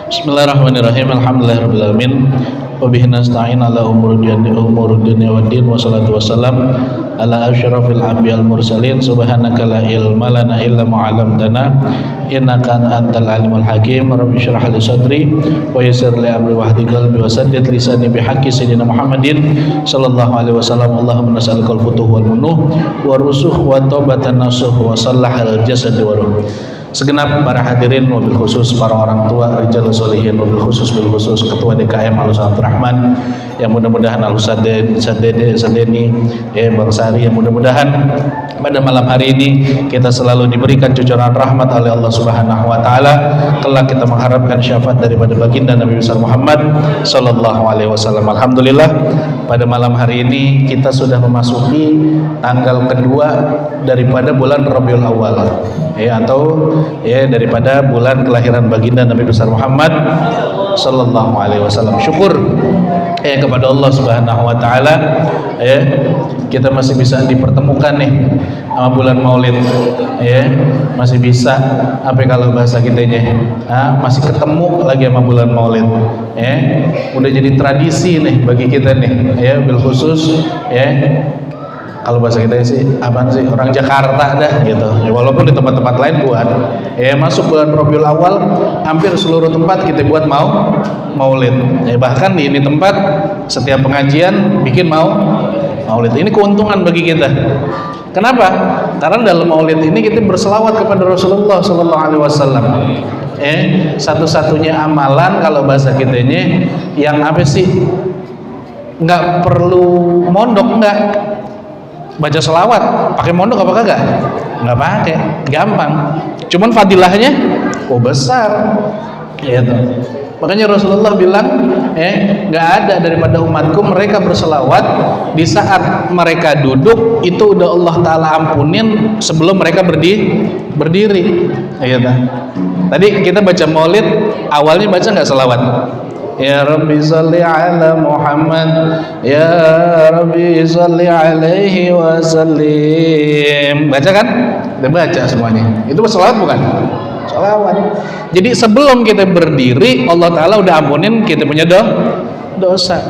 Bismillahirrahmanirrahim. Alhamdulillahirabbil alamin. Wa bihi nasta'in ala umuri dunya waddin. Wassalatu wassalam ala asyrafil anbiya'il mursalin. Subhanaka la ilma lana illa ma 'allamtana innaka antal alimul hakim. Rabbi shrah li sadri wa yassir li amri wahdid qalbi wa saddid lisani bihaqqi sayyidina Muhammadin sallallahu alaihi wasallam. Allahumma nas'aluka al-futuh wal munuh wa rusuh wa taubatan nasuh wa salahal jasad wa ruh. Segenap para hadirin, mobil khusus para orang tua Rijal Solihin, mobil khusus Ketua DKM Al-Ustadz Rahman, yang mudah-mudahan Al-Ustadz Sadeni, Bang Sari, yang mudah-mudahan pada malam hari ini kita selalu diberikan cucuran rahmat oleh Allah Subhanahu Wa Taala. Kelak kita mengharapkan syafaat daripada baginda Nabi besar Muhammad Sallallahu Alaihi Wasallam. Alhamdulillah, pada malam hari ini kita sudah memasuki tanggal kedua daripada bulan Rabiul Awal, atau daripada bulan kelahiran baginda Nabi besar Muhammad Sallallahu Alaihi Wasallam. Syukur kepada Allah Subhanahu Wa Taala, kita masih bisa dipertemukan nih sama bulan Maulid, masih bisa kalau bahasa kitanya, masih ketemu lagi sama bulan Maulid, udah jadi tradisi nih bagi kita nih, bil khusus, kalau bahasa kita sih apaan sih, orang Jakarta dah gitu, walaupun di tempat-tempat lain buat masuk bulan Rabiul Awal hampir seluruh tempat kita buat maulid, bahkan di ini tempat setiap pengajian bikin maulid. Ini keuntungan bagi kita. Kenapa? Karena dalam maulid ini kita berselawat kepada Rasulullah Sallallahu Alaihi Wasallam. Satu-satunya amalan kalau bahasa kitanya yang apa sih, nggak perlu mondok, nggak baca selawat pakai mondok apa kagak? Nggak pakai, gampang. Cuman fadilahnya besar, gitu. Makanya Rasulullah bilang, nggak ada daripada umatku mereka berselawat di saat mereka duduk itu udah Allah Taala ampunin sebelum mereka berdiri. Gitu. Tadi kita baca maulid awalnya baca nggak selawat? Ya Rabbi salli ala Muhammad, ya Rabbi salli alaihi wa sallim. Baca kan? Kita baca semuanya. Itu selawat bukan? Selawat. Jadi sebelum kita berdiri Allah Ta'ala udah ampunin kita punya dosa.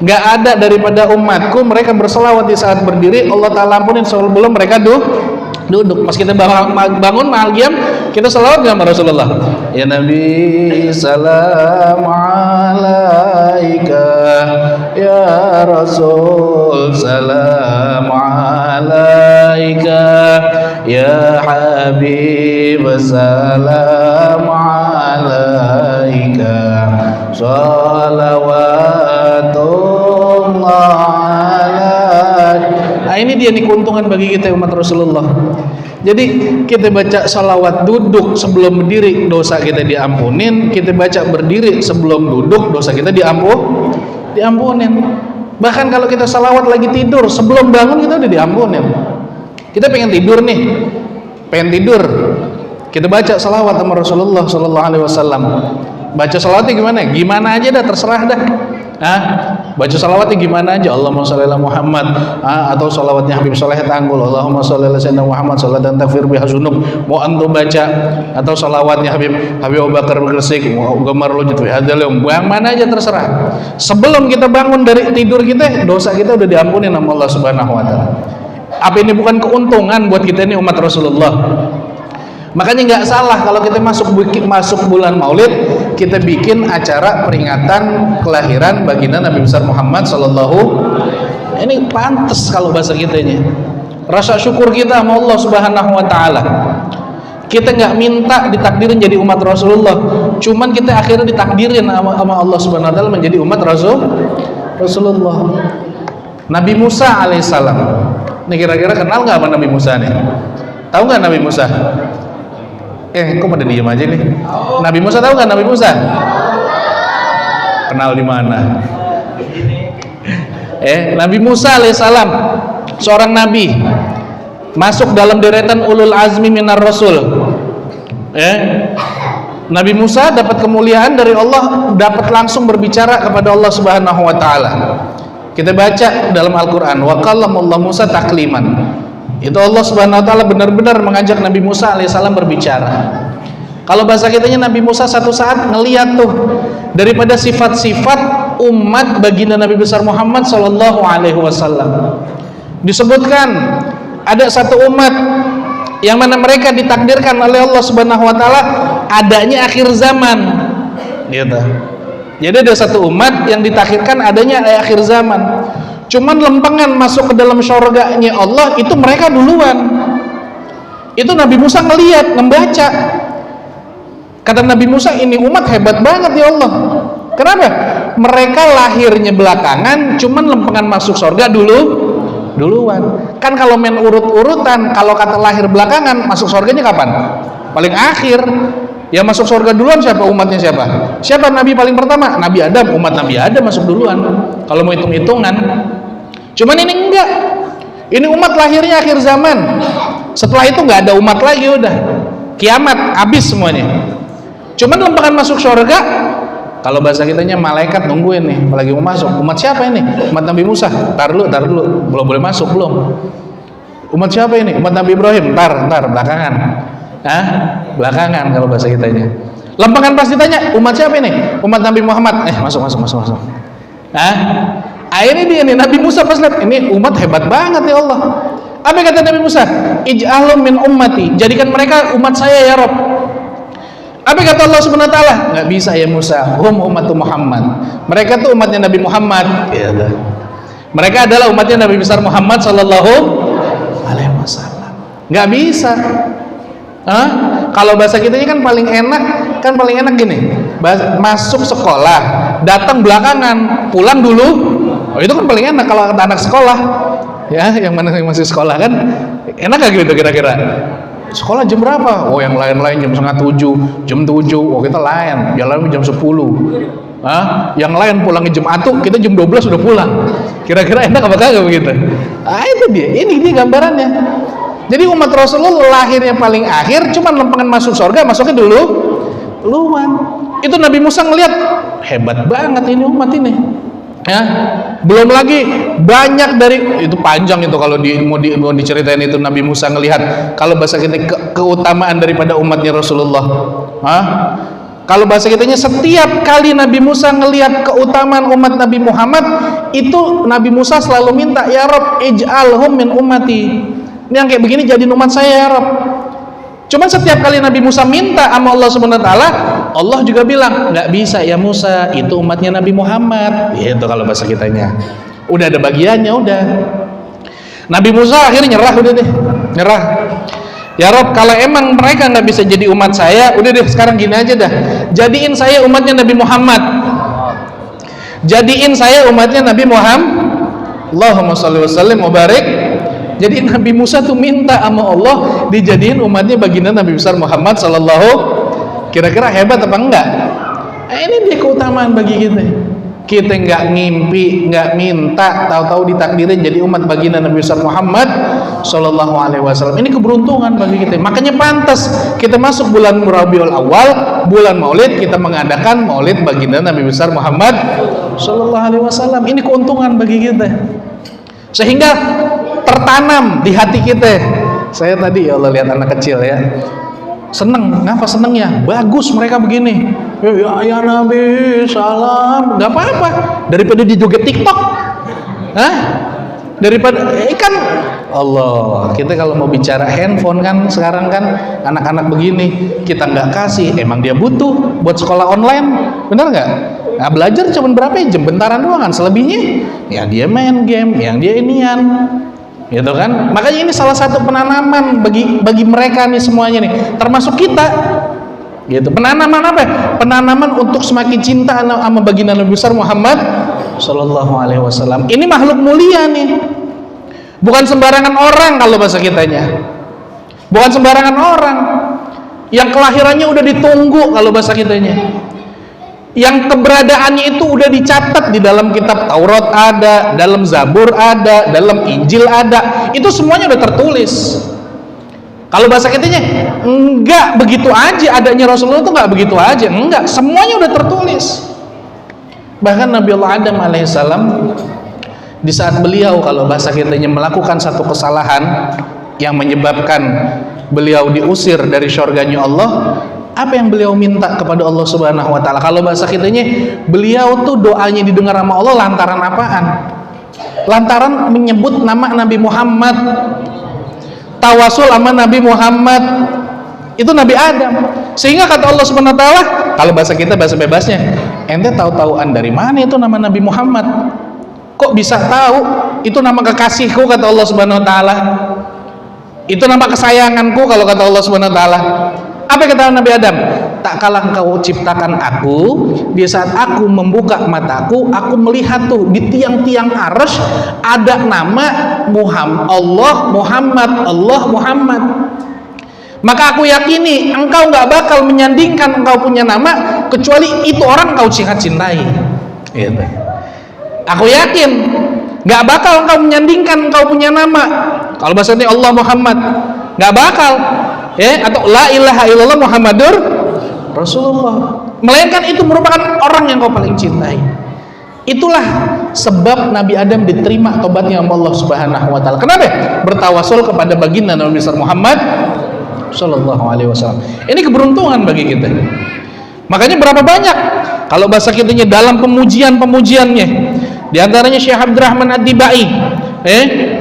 Gak ada daripada umatku mereka berselawat di saat berdiri Allah Ta'ala ampunin sebelum mereka duduk. Pas kita bangun malam kita selawat sama Rasulullah. Ya Nabi salam alaika, ya Rasul salam alaika, ya Habib salam alaika, salawatullah alaika. Ini dia nih keuntungan bagi kita umat Rasulullah. Jadi kita baca salawat duduk sebelum berdiri dosa kita diampunin, kita baca berdiri sebelum duduk dosa kita diampunin. Bahkan kalau kita salawat lagi tidur sebelum bangun kita udah diampunin. Kita pengen tidur nih, kita baca salawat sama Rasulullah Sallallahu Alaihi Wasallam. Baca salawatnya gimana? Gimana aja dah, terserah dah. Baca salawatnya gimana aja, Allahumma sholli ala Muhammad, atau salawatnya Habib Soleh Tanggul, Allahumma sholli ala Sayyidina Muhammad sholatan takfir biha dzunub, mau antum baca, atau salawatnya Habib Abu Bakar Gresik, Gamar Lujud fi hadzal yaum, yang mana aja terserah. Sebelum kita bangun dari tidur kita, dosa kita udah diampuni sama Allah Subhanahu wa taala. Apa ini bukan keuntungan buat kita ini umat Rasulullah? Makanya nggak salah kalau kita masuk bulan Maulid kita bikin acara peringatan kelahiran baginda Nabi besar Muhammad Sallallahu. Ini pantas kalau bahasa kitanya. Rasa syukur kita sama Allah Subhanahu Wa Taala. Kita nggak minta ditakdirin jadi umat Rasulullah, cuman kita akhirnya ditakdirin sama Allah Subhanahu Wa Taala menjadi umat Rasulullah. Nabi Musa alaihissalam. Ini kira-kira kenal nggak sama Nabi Musa nih? Tahu nggak Nabi Musa? Kok pada diem aja nih? Nabi Musa tahu nggak Nabi Musa? Kenal di mana? Nabi Musa alaihissalam seorang nabi, masuk dalam deretan ulul azmi minar rasul. Nabi Musa dapat kemuliaan dari Allah, dapat langsung berbicara kepada Allah Subhanahu wa taala. Kita baca dalam Al-Qur'an, wa kallamallahu Musa takliman. Itu Allah Subhanahu wa taala benar-benar mengajak Nabi Musa alaihissalam berbicara. Kalau bahasa kitanya Nabi Musa satu saat ngeliat tuh daripada sifat-sifat umat baginda Nabi besar Muhammad sallallahu alaihi wasallam. Disebutkan ada satu umat yang mana mereka ditakdirkan oleh Allah Subhanahu wa taala adanya akhir zaman. Gitu. Jadi ada satu umat yang ditakdirkan adanya akhir zaman. Cuman lempengan masuk ke dalam syurganya Allah itu mereka duluan. Itu Nabi Musa ngeliat, membaca. Kata Nabi Musa, ini umat hebat banget ya Allah. Kenapa? Mereka lahirnya belakangan, cuman lempengan masuk surga duluan. Kan kalau main urut-urutan, kalau kata lahir belakangan, masuk surganya kapan? Paling akhir. Yang masuk surga duluan siapa? Umatnya siapa? Siapa Nabi paling pertama? Nabi Adam. Umat Nabi Adam masuk duluan. Kalau mau hitung-hitungan. Cuman ini enggak. Ini umat lahirnya akhir zaman. Setelah itu nggak ada umat lagi, udah kiamat, habis semuanya. Cuman lempengan masuk surga, kalau bahasa kitanya malaikat nungguin nih, apalagi mau masuk. Umat siapa ini? Umat Nabi Musa. Tar dulu, belum boleh masuk, belum. Umat siapa ini? Umat Nabi Ibrahim. Tar, belakangan. Belakangan kalau bahasa kitanya. Lempengan pasti tanya, umat siapa ini? Umat Nabi Muhammad. Masuk. Ini dia nih, Nabi Musa pas lihat, ini umat hebat banget ya Allah. Apa kata Nabi Musa? Ij'alhum min ummati, jadikan mereka umat saya ya Rabb. Apa kata Allah Subhanahu wa taala? Enggak bisa ya Musa, hum ummatu Muhammad. Mereka tuh umatnya Nabi Muhammad. Ya, mereka adalah umatnya Nabi besar Muhammad sallallahu alaihi wasallam. Enggak bisa. Kalau bahasa kita ini kan paling enak gini. Masuk sekolah, datang belakangan, pulang dulu. Oh, itu kan paling enak kalau anak sekolah. Ya, yang mana yang masih sekolah kan enak gak gitu kira-kira? Sekolah jam berapa? Oh, yang lain-lain jam 6:30, jam 7. Oh, kita lain, jalan jam 10. Yang lain pulangnya jam 1, kita jam 12 sudah pulang. Kira-kira enak apa kagak begitu? Itu dia. Ini gambarannya. Jadi umat Rasulullah lahirnya paling akhir, cuman lempengan masuk surga, masuknya duluan. Itu Nabi Musa ngelihat, hebat banget ini umat ini. Ya, belum lagi banyak dari itu, panjang itu kalau mau diceritain itu Nabi Musa ngelihat. Kalau bahasa kita keutamaan daripada umatnya Rasulullah. Kalau bahasa kitanya setiap kali Nabi Musa ngelihat keutamaan umat Nabi Muhammad, itu Nabi Musa selalu minta, ya Rabb ij'alhum min ummati. Ini yang kayak begini jadi umat saya ya Rabb. Cuman setiap kali Nabi Musa minta sama Allah Subhanahu wa taala, Allah juga bilang, nggak bisa ya Musa, itu umatnya Nabi Muhammad. Itu kalau bahasa kitanya. Udah ada bagiannya, udah. Nabi Musa akhirnya nyerah. Ya Rob, kalau emang mereka nggak bisa jadi umat saya, udah deh sekarang gini aja dah. Jadiin saya umatnya Nabi Muhammad. Jadiin saya umatnya Nabi Muhammad. Allahumma sholli wa sallim wa barik. Jadi Nabi Musa tuh minta sama Allah dijadiin umatnya baginda Nabi besar Muhammad sallallahu. Kira-kira hebat apa enggak? Ini dia keutamaan bagi kita. Kita nggak ngimpi, nggak minta, tahu-tahu ditakdirin jadi umat baginda Nabi besar Muhammad sallallahu alaihi wasallam. Ini keberuntungan bagi kita. Makanya pantas kita masuk bulan Rabiul Awal, bulan Maulid, kita mengadakan Maulid baginda Nabi besar Muhammad sallallahu alaihi wasallam. Ini keuntungan bagi kita. Sehingga tertanam di hati kita. Saya tadi ya Allah lihat anak kecil ya, seneng. Ngapa senengnya? Bagus mereka begini. Ya Nabi salam, nggak apa-apa. Daripada dijoget TikTok, daripada kan Allah. Kita kalau mau bicara handphone kan sekarang kan anak-anak begini kita nggak kasih, emang dia butuh buat sekolah online, benar nggak? Nah, belajar cuma berapa jam, bentaran doang kan, selebihnya ya dia main game, yang dia inian, gitu kan. Makanya ini salah satu penanaman bagi mereka nih semuanya nih, termasuk kita, gitu. Penanaman apa? Penanaman untuk semakin cinta sama baginda Nabi besar Muhammad sallallahu alaihi wasallam. Ini makhluk mulia nih, bukan sembarangan orang kalau bahasa kitanya, bukan sembarangan orang yang kelahirannya udah ditunggu kalau bahasa kitanya, yang keberadaannya itu udah dicatat di dalam kitab Taurat ada, dalam Zabur ada, dalam Injil ada, itu semuanya udah tertulis. Kalau bahasa kitanya enggak begitu aja, adanya Rasulullah itu enggak begitu aja, enggak, semuanya udah tertulis. Bahkan Nabi Allah Adam alaihissalam di saat beliau kalau bahasa kitanya melakukan satu kesalahan yang menyebabkan beliau diusir dari syurganya Allah, Apa yang beliau minta kepada Allah Subhanahu wa taala? Kalau bahasa kitanya, beliau tuh doanya didengar sama Allah lantaran apaan? Lantaran menyebut nama Nabi Muhammad. Tawasul sama Nabi Muhammad. Itu Nabi Adam. Sehingga kata Allah Subhanahu wa taala, kalau bahasa kita bahasa bebasnya, ente tahu-tahuan dari mana itu nama Nabi Muhammad? Kok bisa tahu? Itu nama kekasihku kata Allah Subhanahu wa taala. Itu nama kesayanganku kalau kata Allah Subhanahu wa taala. Apa kata Nabi Adam? Tak kalah engkau ciptakan aku, di saat aku membuka mataku, aku melihat tuh di tiang-tiang arsy ada nama Allah Muhammad. Maka aku yakini engkau nggak bakal menyandingkan engkau punya nama kecuali itu orang engkau cintai. Gitu. Aku yakin nggak bakal engkau menyandingkan engkau punya nama. Kalau bahasanya Allah Muhammad, nggak bakal. Atau la ilaha illallah Muhammadur Rasulullah, melainkan itu merupakan orang yang kau paling cintai. Itulah sebab Nabi Adam diterima tobatnya oleh Allah Subhanahu wa taala. Kenapa? Bertawasul kepada baginda Nabi besar Muhammad sallallahu alaihi wasallam. Ini keberuntungan bagi kita. Makanya berapa banyak kalau bahasa kitanya dalam pemujiannya. Di antaranya Syekh Abdurrahman Ad-Dibai,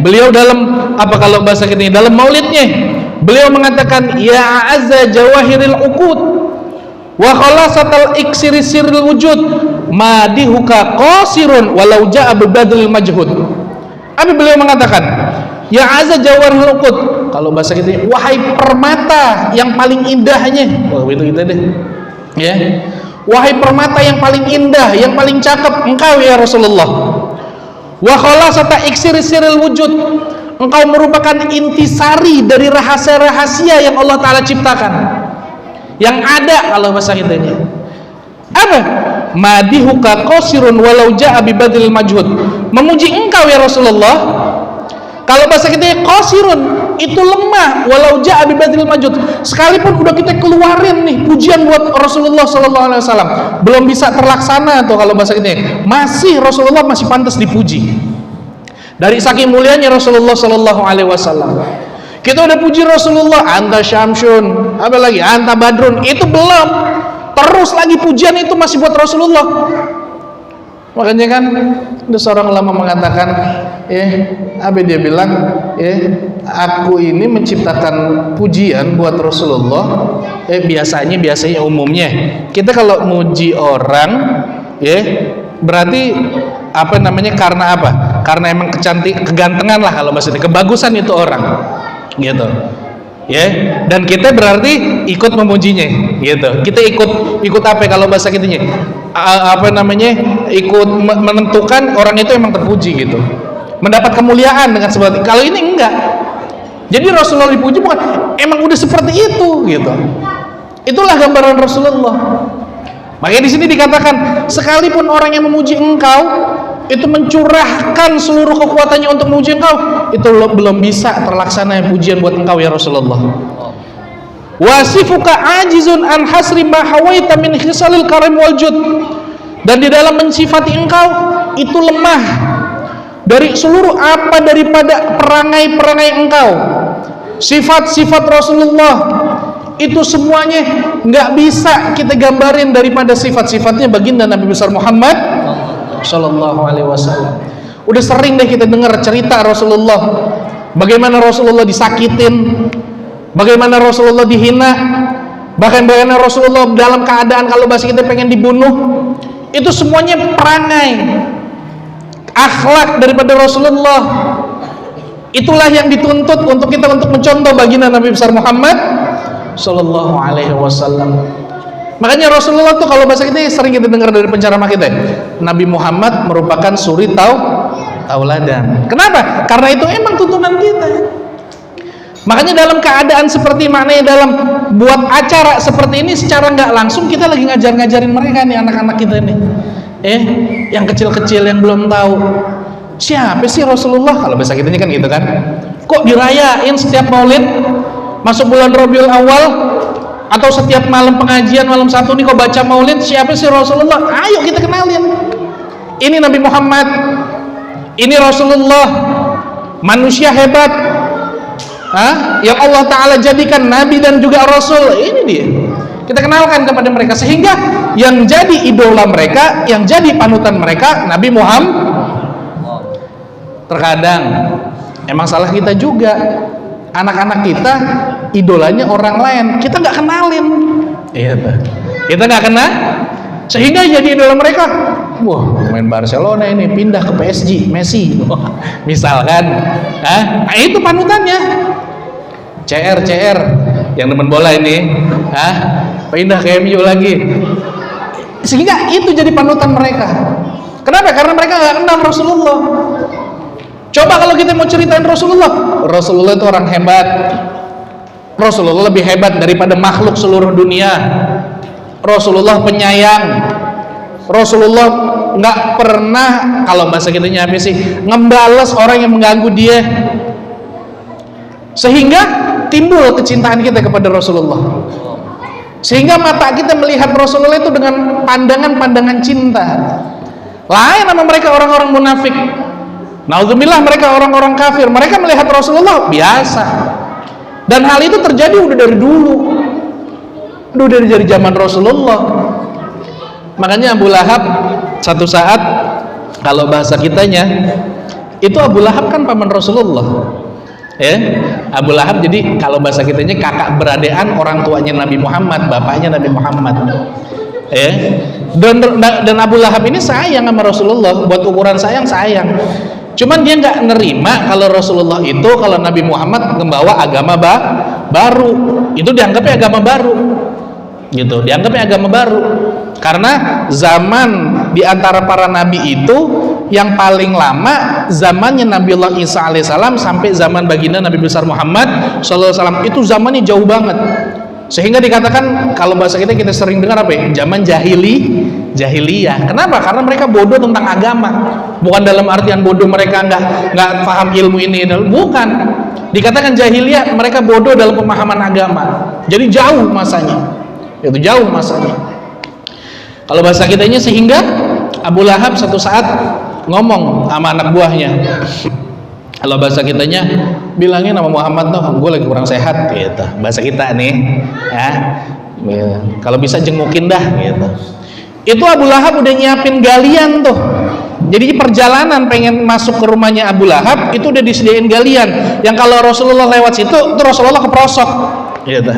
beliau dalam kalau bahasa kitanya dalam maulidnya beliau mengatakan, ya azza jawahiril uqud wa khalasatal iksiri sirril wujud madihuka qasirun walau ja'a bibadlil majhud. Apa beliau mengatakan? Ya azza jawahiril uqud, kalau bahasa kita, wahai permata yang paling indahnya. Itu kita deh. Ya. Wahai permata yang paling indah, yang paling cakep, engkau ya Rasulullah. Wa khalasata iksiri sirril wujud, engkau merupakan intisari dari rahasia-rahasia yang Allah Ta'ala ciptakan, yang ada kalau bahasa kitanya. Apa? Madihuka qasirun walau ja'a bibadil majhud, memuji engkau ya Rasulullah. Kalau bahasa kita qasirun, itu lemah, walau ja'a bibadil majhud, sekalipun udah kita keluarin nih pujian buat Rasulullah sallallahu alaihi wasallam, belum bisa terlaksana tuh kalau bahasa kita. Masih Rasulullah masih pantas dipuji. Dari saking mulianya Rasulullah sallallahu alaihi wasallam. Kita udah puji Rasulullah, anta syamsun, apa lagi? Anta badrun, itu belum. Terus lagi pujian itu masih buat Rasulullah. Makanya kan ada seorang ulama mengatakan, apa dia bilang, aku ini menciptakan pujian buat Rasulullah. Biasanya umumnya kita kalau muji orang, berarti apa namanya, karena apa? Karena emang kegantengan lah kalau maksudnya, kebagusan itu orang, gitu. Dan kita berarti ikut memujinya, gitu. Kita ikut apa kalau bahasa kitanya? Apa namanya? Ikut menentukan orang itu emang terpuji, gitu. Mendapat kemuliaan dengan sebab. Kalau ini enggak. Jadi Rasulullah dipuji bukan emang udah seperti itu, gitu. Itulah gambaran Rasulullah. Makanya di sini dikatakan, sekalipun orang yang memuji engkau itu mencurahkan seluruh kekuatannya untuk memuji engkau, itu belum bisa terlaksana pujian buat engkau ya Rasulullah. Wasifuka ajizun an hasri ma hawaita min khisalil karim wal jud, dan di dalam mensifati engkau itu lemah dari seluruh apa daripada perangai-perangai engkau. Sifat-sifat Rasulullah itu semuanya nggak bisa kita gambarin daripada sifat-sifatnya baginda Nabi besar Muhammad sallallahu alaihi wasallam. Udah sering deh kita dengar cerita Rasulullah, bagaimana Rasulullah disakitin, bagaimana Rasulullah dihina, bahkan bagaimana Rasulullah dalam keadaan kalau bahasa kita pengen dibunuh. Itu semuanya perangai akhlak daripada Rasulullah. Itulah yang dituntut untuk kita untuk mencontoh baginda Nabi besar Muhammad sallallahu alaihi wasallam. Makanya Rasulullah tuh kalau bahasa kita sering kita dengar dari penceramah kita, Nabi Muhammad merupakan suri tauladan. Kenapa? Karena itu emang tuntunan kita. Makanya dalam keadaan seperti maknanya dalam buat acara seperti ini, secara nggak langsung kita lagi ngajarin mereka nih, anak-anak kita nih, yang kecil-kecil yang belum tahu siapa sih Rasulullah. Kalau bahasa kita ini kan gitu kan, kok dirayain setiap maulid masuk bulan Rabiul Awal, atau setiap malam pengajian malam satu nih kok baca maulid, siapa sih Rasulullah? Ayo kita kenalin, ini Nabi Muhammad, ini Rasulullah, manusia hebat yang Allah Ta'ala jadikan Nabi dan juga Rasul. Ini dia. kita kenalkan kepada mereka, sehingga yang jadi idola mereka, yang jadi panutan mereka Nabi Muhammad. Terkadang emang salah kita juga, anak-anak kita idolanya orang lain, kita nggak kenalin, kita nggak kenal, sehingga jadi idola mereka. Wah, main Barcelona ini pindah ke PSG, Messi, misalkan, nah itu panutannya. CR yang teman bola ini, pindah ke MU lagi, sehingga itu jadi panutan mereka. Kenapa? Karena mereka nggak kenal Rasulullah. Coba kalau kita mau ceritain Rasulullah itu orang hebat. Rasulullah lebih hebat daripada makhluk seluruh dunia. Rasulullah penyayang. Rasulullah nggak pernah, kalau bahasa kita apa sih, ngebales orang yang mengganggu dia, sehingga timbul kecintaan kita kepada Rasulullah, sehingga mata kita melihat Rasulullah itu dengan pandangan-pandangan cinta. Lain sama mereka orang-orang munafik. Naudzubillah, mereka orang-orang kafir, mereka melihat Rasulullah biasa, dan hal itu terjadi udah dari dulu, udah dari zaman Rasulullah. Makanya Abu Lahab satu saat, kalau bahasa kitanya itu Abu Lahab kan paman Rasulullah, Abu Lahab jadi kalau bahasa kitanya kakak beradean orang tuanya Nabi Muhammad, bapaknya Nabi Muhammad, dan Abu Lahab ini sayang sama Rasulullah, buat ukuran sayang. Cuman dia nggak nerima kalau Rasulullah itu, kalau Nabi Muhammad membawa agama baru, itu dianggapnya agama baru, gitu, dianggapnya agama baru. Karena zaman diantara para nabi itu yang paling lama zamannya Nabiullah Isa alaihissalam sampai zaman baginda Nabi besar Muhammad sallallahu alaihi wasallam, itu zamannya jauh banget. Sehingga dikatakan, kalau bahasa kita sering dengar apa ya, zaman jahiliyah. Kenapa? Karena mereka bodoh tentang agama. Bukan dalam artian bodoh mereka nggak paham ilmu ini, bukan. Dikatakan jahiliyah, mereka bodoh dalam pemahaman agama. Jadi jauh masanya, itu jauh masanya. Kalau bahasa kitanya, sehingga Abu Lahab satu saat ngomong sama anak buahnya, kalau bahasa kitanya bilangin sama Muhammad tuh, gue lagi kurang sehat, gitu. Bahasa kita nih, kalau bisa jengukin dah, gitu. Itu Abu Lahab udah nyiapin galian tuh. Jadi perjalanan pengen masuk ke rumahnya Abu Lahab itu udah disediain galian, yang kalau Rasulullah lewat situ, itu Rasulullah keprosok, gitu.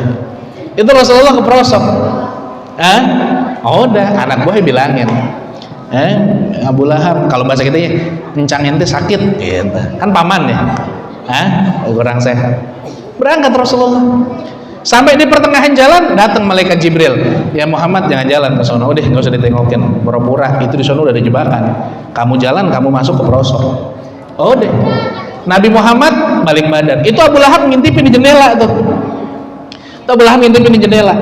Itu Rasulullah keprosok. Udah anak buahnya bilangin, Abu Lahab, kalau bahasa kita ya, encang ente sakit, gitu. Kan paman ya, kurang sehat. Berangkat Rasulullah, sampai di pertengahan jalan datang malaikat Jibril, ya Muhammad jangan jalan ke sono, udah nggak usah ditengokin, pura-pura itu di sono udah ada jebakan, kamu jalan kamu masuk ke pelosok. Udah, Nabi Muhammad balik badan, itu Abu Lahab ngintipin di jendela tuh. Abu Lahab ngintipin di jendela.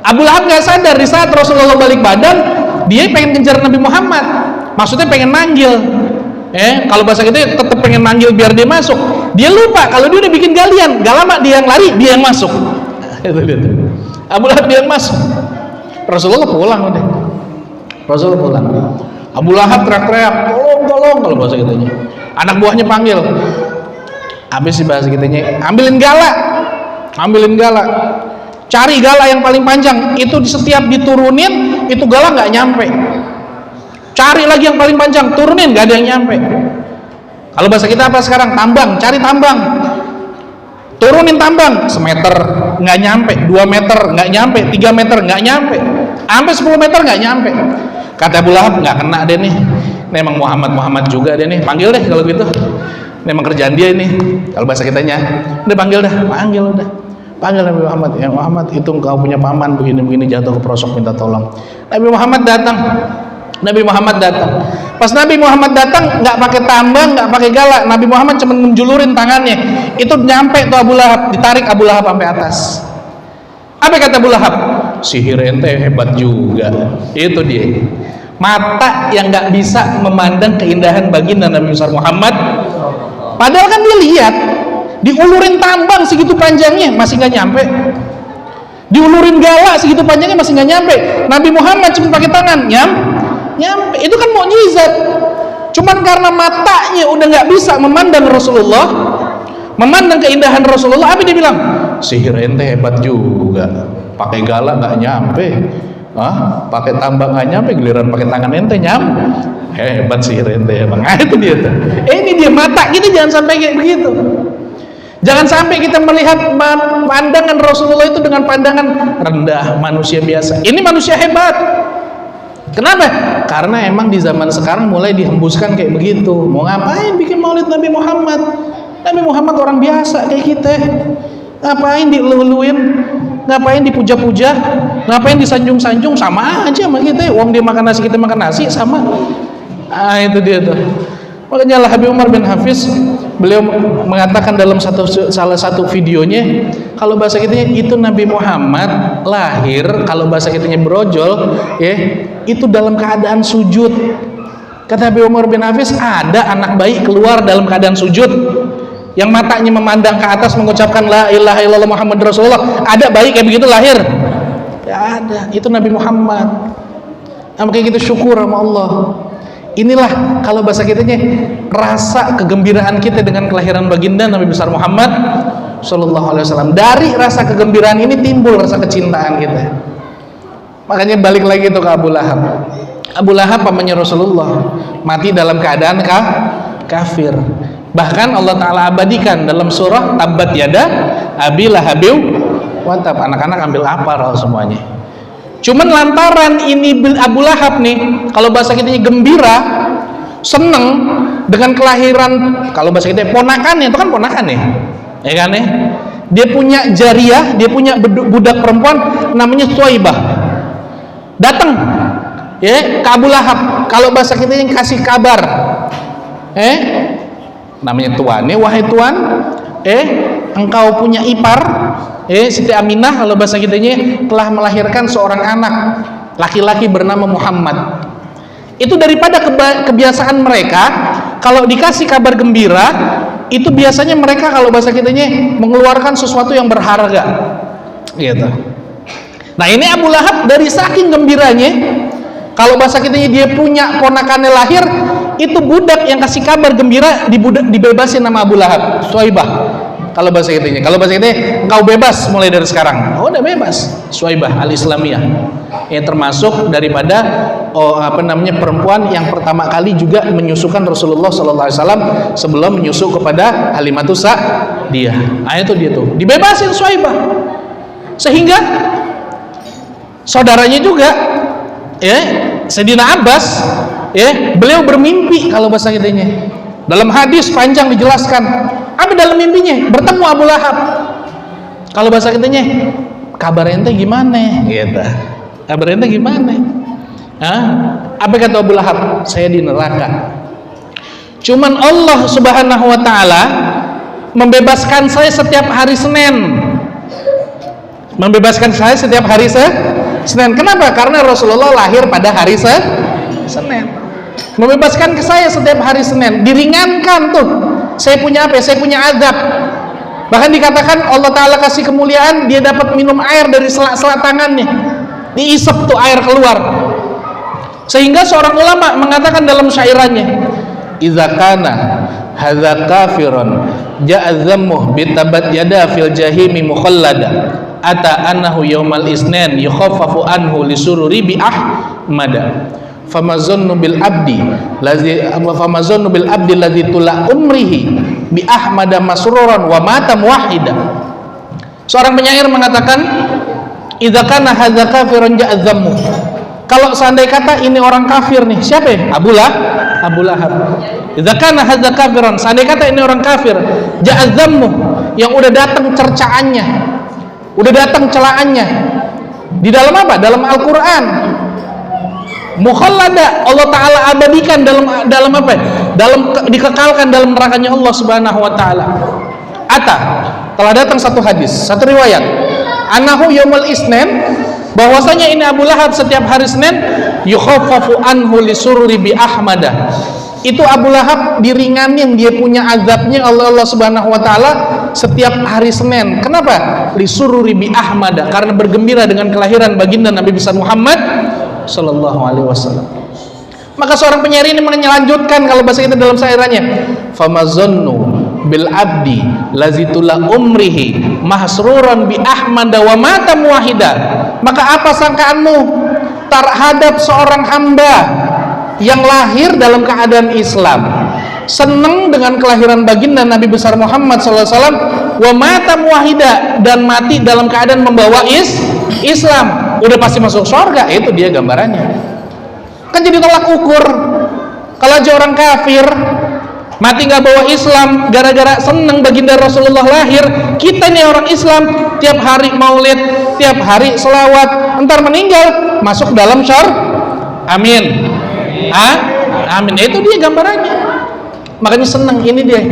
Abu Lahab nggak sadar di saat Rasulullah balik badan, dia pengen kejar Nabi Muhammad, maksudnya pengen manggil, kalau bahasa kita tetap pengen manggil biar dia masuk. Dia lupa kalau dia udah bikin galian, gak lama dia yang lari, dia yang masuk. Abu Lahab dia yang masuk. Rasulullah pulang udah. Rasulullah pulang. Abu Lahab teriak-teriak, tolong, kalau bahasa kitanya. Anak buahnya panggil. Habis sih bahasa kitanya, ambilin gala. Cari gala yang paling panjang, itu setiap diturunin itu gala nggak nyampe. Cari lagi yang paling panjang, turunin nggak ada yang nyampe. Kalau bahasa kita apa sekarang? Tambang, cari tambang, turunin tambang, semeter nggak nyampe, 2 meter nggak nyampe, 3 meter nggak nyampe, sampai 10 meter nggak nyampe. Kata Abu Lahab, nggak kena deh nih, memang Muhammad juga deh nih, panggil deh kalau gitu, memang kerjaan dia ini. Kalau bahasa kitanya, udah panggil Nabi Muhammad, ya Muhammad, itu engkau punya paman begini-begini jatuh ke pelosok minta tolong. Nabi Muhammad datang. Pas Nabi Muhammad datang, nggak pakai tambang, nggak pakai gala, Nabi Muhammad cuma menjulurin tangannya, itu nyampe tuh Abu Lahab, ditarik Abu Lahab sampai atas. Apa kata Abu Lahab? Sihir ente hebat juga. Itu dia, mata yang nggak bisa memandang keindahan baginda Nabi besar Muhammad. Padahal kan dia lihat, diulurin tambang segitu panjangnya masih nggak nyampe, diulurin gala segitu panjangnya masih nggak nyampe. Nabi Muhammad cuma pakai tangan nyampe. Itu kan mukjizat. Cuman karena matanya udah nggak bisa memandang Rasulullah, memandang keindahan Rasulullah, apa dia bilang? Sihir ente hebat juga. pakai galak nggak nyampe, pakai tambak nggak nyampe, giliran pakai tangan ente nyampe. Hebat sih ente emang. Itu dia tuh. Ini dia mata kita jangan sampai kayak begitu. Jangan sampai kita melihat pandangan Rasulullah itu dengan pandangan rendah, manusia biasa. Ini manusia hebat. Kenapa? Karena emang di zaman sekarang mulai dihembuskan kayak begitu. Mau ngapain bikin maulid Nabi Muhammad? Nabi Muhammad orang biasa kayak kita. Ngapain diluluin? Ngapain dipuja-puja? Ngapain disanjung-sanjung? Sama aja sama kita. Wong dia makan nasi, kita makan nasi, sama. Itu dia tuh. Makanya Al Habib Umar bin Hafiz, beliau mengatakan dalam salah satu videonya, kalau bahasa kitanya itu Nabi Muhammad lahir, kalau bahasa kitanya brojol, ya, itu dalam keadaan sujud. Kata Habib Umar bin Hafiz, ada anak bayi keluar dalam keadaan sujud, yang matanya memandang ke atas mengucapkan la ilaha illallah Muhammad Rasulullah. Ada bayi kayak begitu lahir? Ya ada. Itu Nabi Muhammad. Makanya kita syukur sama Allah. Inilah kalau bahasa kitanya rasa kegembiraan kita dengan kelahiran baginda Nabi besar Muhammad Sallallahu Alaihi Wasallam. Dari rasa kegembiraan ini timbul rasa kecintaan kita. Makanya balik lagi tuh ke Abu Lahab. Abu Lahab pamannya Rasulullah, mati dalam keadaan kafir. Bahkan Allah Ta'ala abadikan dalam surah Tabbat Yada Abi Lahabiw Watab. Anak-anak ambil apa semuanya. Cuman lantaran ini Abu Lahab nih, kalau bahasa kita gembira, seneng dengan kelahiran, kalau bahasa kita ponakannya, itu kan ponakan ya kan ya? Dia punya jariyah, dia punya budak perempuan namanya Thuwaibah. Datang ya ke Abu Lahab, kalau bahasa kita yang kasih kabar, namanya tuan, wahai tuan, engkau punya ipar, Siti Aminah, kalau bahasa kitanya telah melahirkan seorang anak laki-laki bernama Muhammad. Itu daripada kebiasaan mereka, kalau dikasih kabar gembira, itu biasanya mereka kalau bahasa kitanya mengeluarkan sesuatu yang berharga, gitu. Nah ini Abu Lahab dari saking gembiranya, kalau bahasa kitanya dia punya ponakannya lahir, itu budak yang kasih kabar gembira dibebasin nama Abu Lahab, Thuwaibah. Kalau bahasa kitanya, engkau bebas mulai dari sekarang. Oh, udah bebas. Thuwaibah al-Islamiyah. Termasuk daripada perempuan yang pertama kali juga menyusukan Rasulullah Sallallahu Alaihi Wasallam sebelum menyusu kepada Halimatus Sa'diyah. Itu dia tuh. Dibebasin Thuwaibah. Sehingga saudaranya juga, Sayyidina Abbas, beliau bermimpi kalau bahasa kitanya. Dalam hadis panjang dijelaskan, apa dalam mimpinya? Bertemu Abu Lahab. Kalau bahasa kitanya, kabar ente gimana? Gitu. Kabar ente gimana? Apa kata Abu Lahab? Saya di neraka. Cuman Allah Subhanahu Wa Taala membebaskan saya setiap hari Senin. Membebaskan saya setiap hari Senin. Kenapa? Karena Rasulullah lahir pada hari Senin. Membebaskan ke saya setiap hari Senin, diringankan tuh. Saya punya apa? Saya punya azab. Bahkan dikatakan Allah Ta'ala kasih kemuliaan, dia dapat minum air dari sela-sela tangannya, diisep tuh air keluar. Sehingga seorang ulama mengatakan dalam syairannya, idza kana hadza kafirun ja'a dhammuh bitabat yada fil jahimi mukhallada ata annahu yaumal isnin yukhaffafu anhu lisururi bi ahmada famazannu bil abdi ladzi tula umrihi bi ahmada masruran wa mata muwahhida. Seorang penyair mengatakan, idza kana hadza kafirun ja'a dhammu. Kalau seandainya kata ini orang kafir nih, siapa ya? Abu Lahab. Idza kana hadza kafirun, seandainya kata ini orang kafir, ja'a dhammu, yang udah datang cercaannya, udah datang celaannya. Di dalam apa? Dalam Al-Qur'an. Mukhallada, Allah Ta'ala abadikan dalam apa? Dikekalkan dalam nerakanya Allah Subhanahu Wa Ta'ala. Telah datang satu hadis, satu riwayat, anahu yaumul isnin, bahwasanya ini Abu Lahab setiap hari Senin yukhaffafu anhu lisururi bi ahmada. Itu Abu Lahab diringanin, dia punya azabnya Allah Subhanahu Wa Ta'ala setiap hari Senin. Kenapa? Lisururi bi ahmada, karena bergembira dengan kelahiran baginda Nabi besar Muhammad Sallallahu Alaihi Wasallam. Maka seorang penyair ini melanjutkan kalau bahasa kita dalam syairannya, famazannu bil abdi lazitula umrihi mahsruran bi ahmad wa mata muwahhida. Maka apa sangkaanmu terhadap seorang hamba yang lahir dalam keadaan Islam, senang dengan kelahiran baginda Nabi besar Muhammad SAW, wa mata muwahhida, dan mati dalam keadaan membawa Islam, udah pasti masuk surga. Itu dia gambarannya. Kan jadi tolak ukur. Kalau aja orang kafir mati nggak bawa Islam gara-gara senang baginda Rasulullah lahir, kita nih orang Islam tiap hari maulid, tiap hari selawat, entar meninggal masuk dalam syurga. Amin. Amin. Itu dia gambarannya. Makanya senang. Ini dia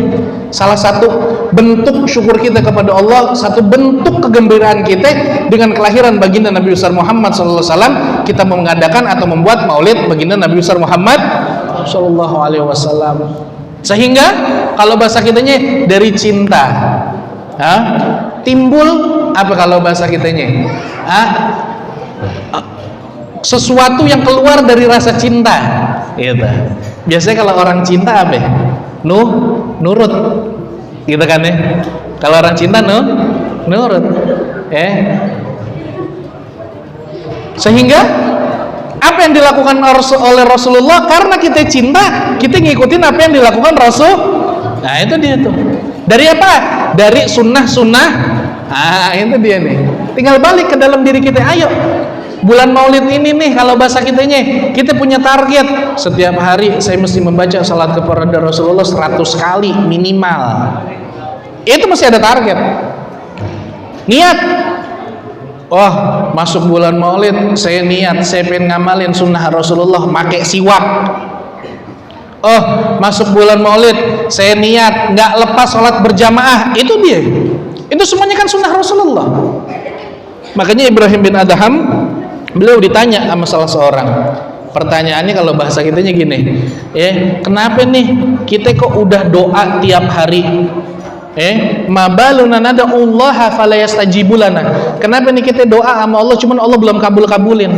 salah satu bentuk syukur kita kepada Allah, satu bentuk kegembiraan kita dengan kelahiran baginda Nabi besar Muhammad SAW. Kita mengadakan atau membuat maulid baginda Nabi besar Muhammad SAW. Sehingga kalau bahasa kitanya dari cinta timbul apa, kalau bahasa kitanya sesuatu yang keluar dari rasa cinta gitu. Biasanya kalau orang cinta apa? Nurut gitu kan ya. Kalau orang cinta nurut sehingga apa yang dilakukan oleh Rasulullah, karena kita cinta, kita ngikutin apa yang dilakukan Rasul. Nah itu dia tuh. Dari apa? Dari sunnah-sunnah. Itu dia nih. Tinggal balik ke dalam diri kita. Ayo, bulan maulid ini nih, kalau bahasa kitanya, kita punya target. Setiap hari saya mesti membaca salat kepada Rasulullah 100 kali minimal. Itu masih ada target. Niat. Oh, masuk bulan maulid, saya niat, saya pengen ngamalin sunnah Rasulullah, pakai siwak. Oh, masuk bulan maulid, saya niat nggak lepas sholat berjamaah. Itu dia. Itu semuanya kan sunnah Rasulullah. Makanya Ibrahim bin Adham, beliau ditanya sama salah seorang. Pertanyaannya kalau bahasa kitanya gini, kenapa nih kita kok udah doa tiap hari? Mabaluna nada'ullaha falayastajibulana. Kenapa nih kita doa sama Allah cuman Allah belum kabulin?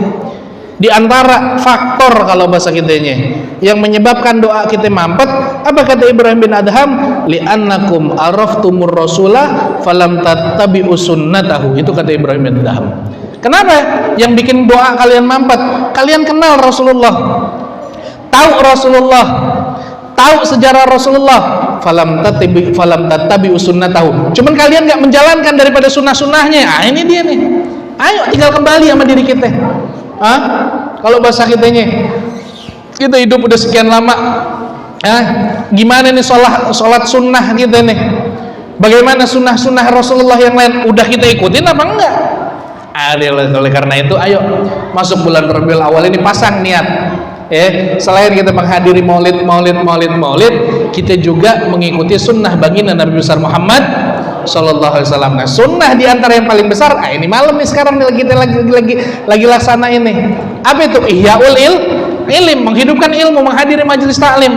Di antara faktor kalau bahasa kitanya yang menyebabkan doa kita mampet, apa kata Ibrahim bin Adham? Li'annakum araftumur rasulah falam tattabi'u sunnatahu. Itu kata Ibrahim bin Adham. Kenapa yang bikin doa kalian mampet? Kalian kenal Rasulullah, tahu Rasulullah, tahu sejarah Rasulullah, falam tattabi'u sunnatahu. Cuman kalian nggak menjalankan daripada sunnah-sunnahnya. Ini dia nih. Ayo tinggal kembali sama diri kita. Kalau bahasa kitanya, kita hidup udah sekian lama. Gimana nih sholat sunnah kita nih? Bagaimana sunnah-sunnah Rasulullah yang lain? Udah kita ikutin apa enggak? Oleh karena itu, ayo masuk bulan Rabiul Awal ini pasang niat. Selain kita menghadiri maulid, kita juga mengikuti sunnah baginda Nabi besar Muhammad Sallallahu Alaihi Wasallam. Nah, sunnah diantara yang paling besar, ini malam nih sekarang nih kita lagi laksana ini. Apa itu? Ihyaul ilm, menghidupkan ilmu, menghadiri majelis taklim.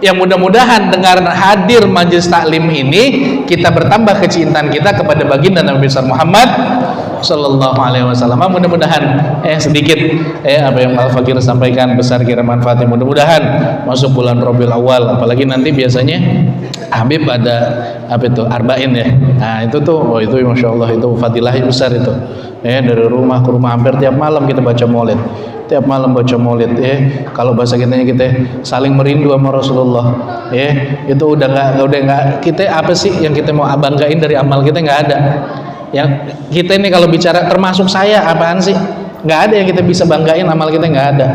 Yang mudah-mudahan dengan hadir majelis taklim ini kita bertambah kecintaan kita kepada baginda Nabi besar Muhammad Sallallahu Alaihi Wasallam. Mudah-mudahan sedikit apa yang Al-Fakir sampaikan besar kira manfaatnya. Mudah-mudahan masuk bulan Rabiul Awal, apalagi nanti biasanya Habib ada apa itu arba'in ya. Nah itu tuh, itu masya Allah itu fadilahnya besar itu. Dari rumah ke rumah hampir tiap malam kita baca maulid. Tiap malam baca maulid. Kalau bahasa kitanya kita saling merindu sama Rasulullah. Itu udah nggak kita apa sih yang kita mau banggain dari amal kita? Nggak ada. Yang kita ini kalau bicara termasuk saya apaan sih? Nggak ada yang kita bisa banggain, amal kita nggak ada.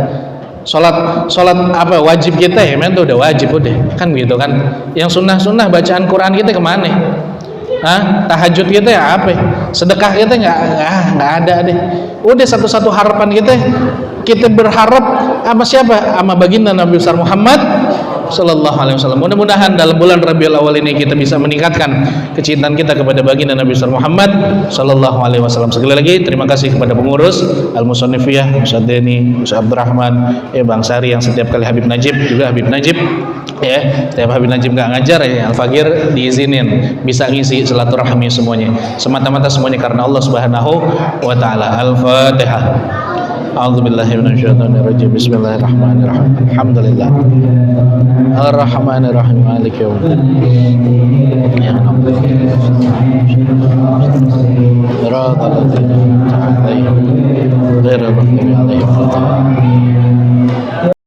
Sholat apa wajib kita ya, men tuh udah wajib udah kan gitu kan. Yang sunnah bacaan Quran kita kemana? Tahajud kita ya apa? Sedekah kita nggak ada deh. Udah satu-satu harapan kita berharap sama siapa? Sama baginda Nabi besar Muhammad Sallallahu Alaihi Wasallam. Mudah-mudahan dalam bulan Rabiul Awal ini kita bisa meningkatkan kecintaan kita kepada baginda Nabi besar Muhammad Sallallahu Alaihi Wasallam. Sekali lagi terima kasih kepada pengurus Al-Musannifiyah, Ustaz Deni, Ustaz Abdurrahman, Bang Sari yang setiap kali Habib Najib juga Habib Najib setiap Habib Najib nggak ngajar Al-Fakir diizinin bisa ngisi silaturahmi semuanya. Semata-mata semuanya karena Allah Subhanahu wa taala. Al-Fatihah. A'udzubillahi minasyaitonirrajim. Bismillahirrahmanirrahim. Alhamdulillah. Ar-Rahmanirrahim. Maliki yaumiddin. Iyyaka na'budu wa iyyaka nasta'in. Shiratal ladzina an'amta 'alaihim ghairil maghdubi 'alaihim waladdallin.